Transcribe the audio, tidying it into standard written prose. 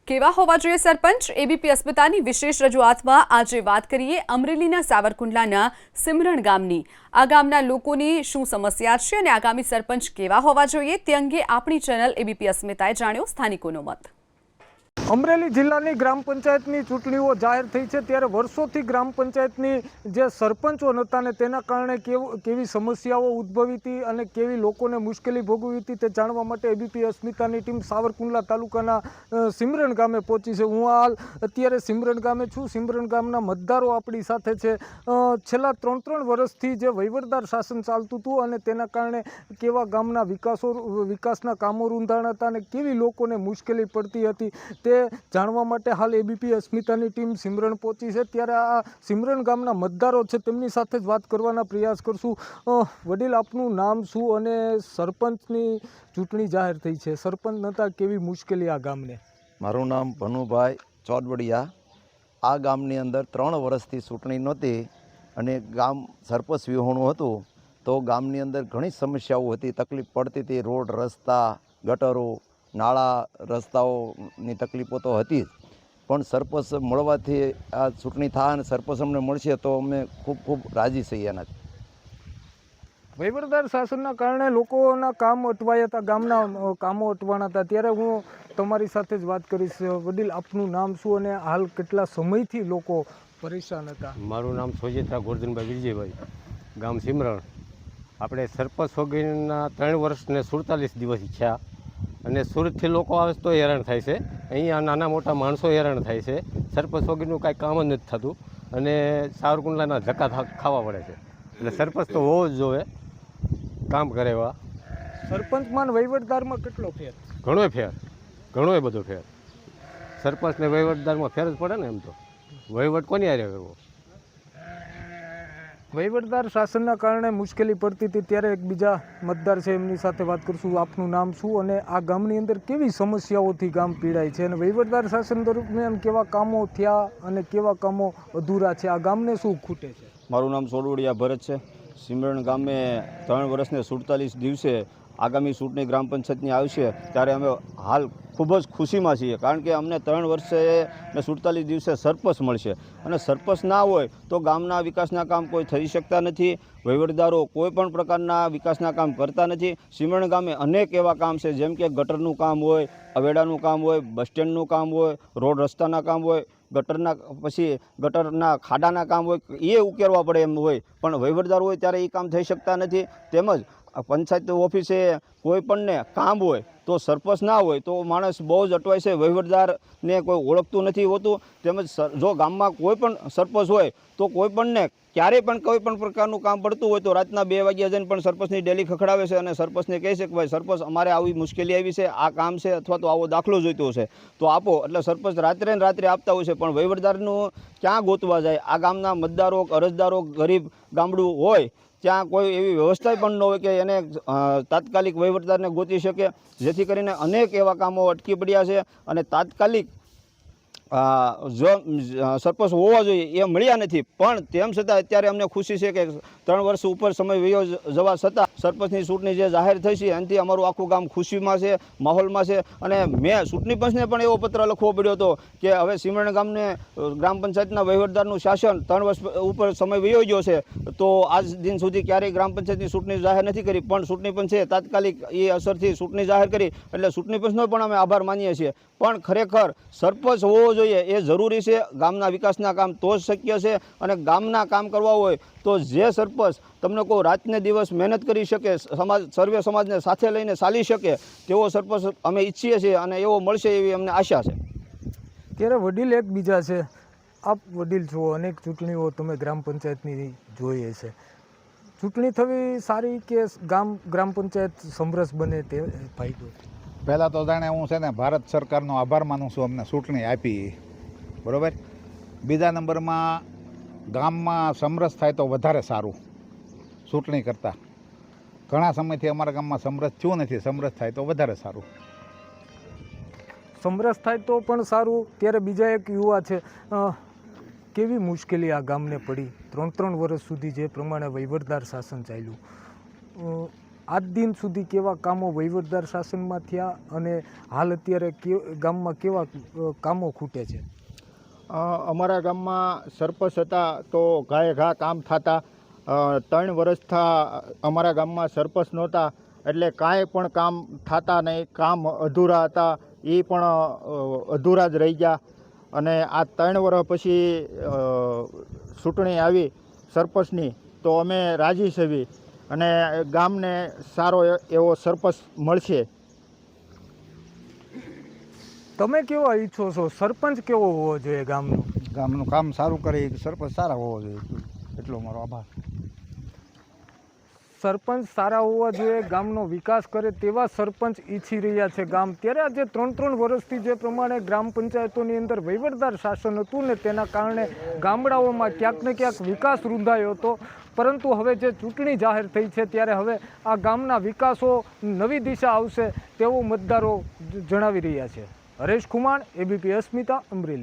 કેવા હોવા જોઈએ સરપંચ? એબીપી અસ્મિતાની વિશેષ રજૂઆતમાં આજે વાત કરીએ અમરેલીના સાવરકુંડલાના સિમરણ ગામની। આ ગામના લોકોની શું સમસ્યા છે અને આગામી સરપંચ કેવા હોવા જોઈએ તે અંગે આપણી ચેનલ એબીપી અસ્મિતાએ જાણ્યો સ્થાનિકોનો મત। અમરેલી જિલ્લાની ગ્રામ પંચાયતની ચૂંટણીઓ જાહેર થઈ છે, ત્યારે વર્ષોથી ગ્રામ પંચાયતની જે સરપંચો નહોતા ને તેના કારણે કેવી સમસ્યાઓ ઉદ્ભવી હતી અને કેવી લોકોને મુશ્કેલી ભોગવી હતી તે જાણવા માટે એબીપી અસ્મિતાની ટીમ સાવરકુંડલા તાલુકાના સિમરણ ગામે પહોંચી છે। હું હાલ અત્યારે સિમરણ ગામે છું। સિમરણ ગામના મતદારો આપણી સાથે છે। છેલ્લા 3 વર્ષથી જે વહીવટદાર શાસન ચાલતું હતું અને તેના કારણે કેવા ગામના વિકાસના કામો રૂંધાણા હતા અને કેવી લોકોને મુશ્કેલી પડતી હતી તે જાણવા માટે હાલ એબીપી અસ્મિતાની ટીમ સિમરણ પહોંચી છે। ત્યારે આ સિમરણ ગામના મતદારો છે તેમની સાથે જ વાત કરવાના પ્રયાસ કરશું। વડીલ, આપનું નામ શું અને સરપંચની ચૂંટણી જાહેર થઈ છે, સરપંચ નહોતા, કેવી મુશ્કેલી આ ગામને? મારું નામ ભનુભાઈ ચોડવડિયા। આ ગામની અંદર 3 વર્ષથી ચૂંટણી નહોતી અને ગામ સરપંચ વિહોણું હતું, તો ગામની અંદર ઘણી સમસ્યાઓ હતી, તકલીફ પડતી હતી। રોડ, રસ્તા, ગટરો, નાળા, રસ્તાઓની તકલીફો તો હતી જ, પણ સરપંચ મળવાથી આ ચૂંટણી થાય અને સરપંચ અમને મળશે તો અમે ખૂબ રાજી છીએ એનાથી। વહીવટદાર શાસનના કારણે લોકોના કામ અટવાયા હતા, ગામના કામો અટવાના હતા, ત્યારે હું તમારી સાથે જ વાત કરીશ। વડીલ, આપનું નામ શું અને હાલ કેટલા સમયથી લોકો પરેશાન હતા? મારું નામ સોજિત્રા ગોરધનભાઈ વિજયભાઈ, ગામ સિમરણ। આપણે સરપંચ વગેરેના 3 વર્ષ ને 47 દિવસ થયા અને સુરતથી લોકો આવે તો હેરાન થાય છે, અહીંયા નાના મોટા માણસો હેરાન થાય છે। સરપંચ વગેરેનું કાંઈ કામ જ નથી થતું અને સાવરકુંડલાના ધક્કા ખાવા પડે છે, એટલે સરપંચ તો હોવો જ જોઈએ, કામ કરે એવા। સરપંચમાં વહીવટદારમાં કેટલો ફેર? ઘણોય ફેર, ઘણોય બધો ફેર। સરપંચને વહીવટદારમાં ફેર જ પડે ને, એમ તો વહીવટ કોની હારે કરવો? વહીવટદાર શાસનના કારણે મુશ્કેલી પડતી હતી, ત્યારે એક બીજા મતદાર છે એમની સાથે વાત કરશું। આપનું નામ શું અને આ ગામની અંદર કેવી સમસ્યાઓથી ગામ પીડાય છે અને વહીવટદાર શાસન દરમિયાન કેવા કામો થયા અને કેવા કામો અધૂરા છે, આ ગામને શું ખૂટે છે? મારું નામ સોડવડિયા ભરત છે। સિમરણ ગામે 3 વર્ષને 47 દિવસે આગામી ચૂંટણી ગ્રામ પંચાયતની આવશે, ત્યારે અમે હાલ ખૂબ જ ખુશીમાં છીએ, કારણ કે અમને 3 વર્ષે ને 47 દિવસે સરપંચ મળશે અને સરપંચ ના હોય તો ગામના વિકાસના કામ કોઈ થઈ શકતા નથી। વહીવટદારો કોઈ પણ પ્રકારના વિકાસના કામ કરતા નથી। સિમરણ ગામે અનેક એવા કામ છે, જેમ કે ગટરનું કામ હોય, અવેડાનું કામ હોય, બસ સ્ટેન્ડનું કામ હોય, રોડ રસ્તાના કામ હોય, ગટરના ખાડાના કામ હોય, એ ઉકેરવા પડે એમ હોય, પણ વહીવટદાર હોય ત્યારે એ કામ થઈ શકતા નથી। તેમજ પંચાયત ઓફિસે કોઈ પણને કામ હોય તો સરપંચ ના હોય તો માણસ બહુ જ અટવાય છે, વહીવટદારને કોઈ ઓળખતું નથી હોતું। તેમજ જો ગામમાં કોઈ પણ સરપંચ હોય તો કોઈ પણને ક્યારેય પણ કોઈ પણ પ્રકારનું કામ પડતું હોય તો રાતના 2 વાગ્યા જઈને પણ સરપંચની ડેલી ખખડાવે છે અને સરપંચને કહે છે કે ભાઈ સરપંચ, અમારે આવી મુશ્કેલી આવી છે, આ કામ છે અથવા તો આવો દાખલો જોઈતો છે તો આપો, એટલે સરપંચ રાત્રે ને રાત્રે આપતા હોય છે, પણ વહીવટદારનું ક્યાં ગોતવા જાય? આ ગામના મતદારો, અરજદારો, ગરીબ ગામડું હોય ત્યાં કોઈ એવી વ્યવસ્થા પણ ન હોય કે એને તાત્કાલિક વહીવટદારને ગોતી શકે, જેથી કરીને અનેક એવા કામો અટકી પડ્યા છે અને તાત્કાલિક જો સરપંચ હોવા જોઈએ એ મળ્યા નથી। પણ તેમ છતાં અત્યારે અમને ખુશી છે કે 3 વર્ષ ઉપર સમય વયો જવા છતાં સરપંચની ચૂંટણી જે જાહેર થઈ છે એનાથી અમારું આખું ગામ ખુશીમાં છે, માહોલમાં છે। અને મેં ચૂંટણી પંચને પણ એવો પત્ર લખવો પડ્યો હતો કે હવે સિમરણ ગામને ગ્રામ પંચાયતના વહીવટદારનું શાસન 3 વર્ષ ઉપર સમય વયો ગયો છે, તો આજ દિન સુધી ક્યારેય ગ્રામ પંચાયતની ચૂંટણી જાહેર નથી કરી, પણ ચૂંટણી પંચે તાત્કાલિક એ અસરથી ચૂંટણી જાહેર કરી, એટલે ચૂંટણી પંચનો પણ અમે આભાર માનીએ છીએ। પણ ખરેખર સરપંચ હોવો જોઈએ એ જરૂરી છે, ગામના વિકાસના કામ તો જ શક્ય છે અને ગામના કામ કરવા હોય તો જે સરપંચ તમને કોઈ રાતને દિવસ મહેનત કરી શકે, સર્વે સમાજને સાથે લઈને ચાલી શકે તેવો સરપંચ અમે ઈચ્છીએ છીએ અને એવો મળશે એવી અમને આશા છે। ત્યારે વડીલ એક બીજા છે, આપ વડીલ છો, અનેક ચૂંટણીઓ તમે ગ્રામ પંચાયતની જોઈએ છે, ચૂંટણી થવી સારી કે ગ્રામ પંચાયત સમરસ બને તે ફાયદો? પહેલાં તો જાણે હું છે ને ભારત સરકારનો આભાર માનું છું, અમને ચૂંટણી આપી, બરાબર। બીજા નંબરમાં ગામમાં સમરસ થાય તો વધારે સારું, ચૂંટણી કરતાં ઘણા સમયથી અમારા ગામમાં સમરસ થયું નથી, સમરસ થાય તો વધારે સારું। સમરસ થાય તો પણ સારું। ત્યારે બીજા એક યુવા છે, કેવી મુશ્કેલી આ ગામને પડી 3 વર્ષ સુધી જે પ્રમાણે વહીવટદાર શાસન ચાલ્યું, આજ દિન સુધી કેવા કામો વહીવટદાર શાસનમાં થયા અને હાલ અત્યારે ગામમાં કેવા કામો ખૂટે છે? અમારા ગામમાં સરપંચ હતા તો ઘાએ ઘા કામ થતા. 3 વર્ષથી અમારા ગામમાં સરપંચ નહોતા એટલે કાંઈ પણ કામ થતા નહીં. કામ અધૂરા હતા, એ પણ અધૂરા જ રહી ગયા. અને આ 3 વર્ષ પછી ચૂંટણી આવી સરપંચની તો અમે રાજી છીએ અને ગામને સારો એવો સરપંચ મળશે. તમે કેવા ઈચ્છો છો? સરપંચ કેવો હોવો જોઈએ ગામનો? ગામનું કામ સારું કરે એ સરપંચ સારા હોવો જોઈએ, એટલો મારો આભાર. સરપંચ સારા હોવા જોઈએ, ગામનો વિકાસ કરે તેવા સરપંચ ઈચ્છી રહ્યા છે ગામ. ત્યારે આજે 3 વર્ષથી જે પ્રમાણે ગ્રામ પંચાયતોની અંદર વહીવટદાર શાસન હતું ને તેના કારણે ગામડાઓમાં ક્યાંક ને ક્યાંક વિકાસ રૂંધાયો હતો, પરંતુ હવે જે ચૂંટણી જાહેર થઈ છે ત્યારે હવે આ ગામના વિકાસો નવી દિશા આવશે તેવું મતદારો જણાવી રહ્યા છે. હરેશ ખુમાણ, ABP અસ્મિતા, અમરેલી.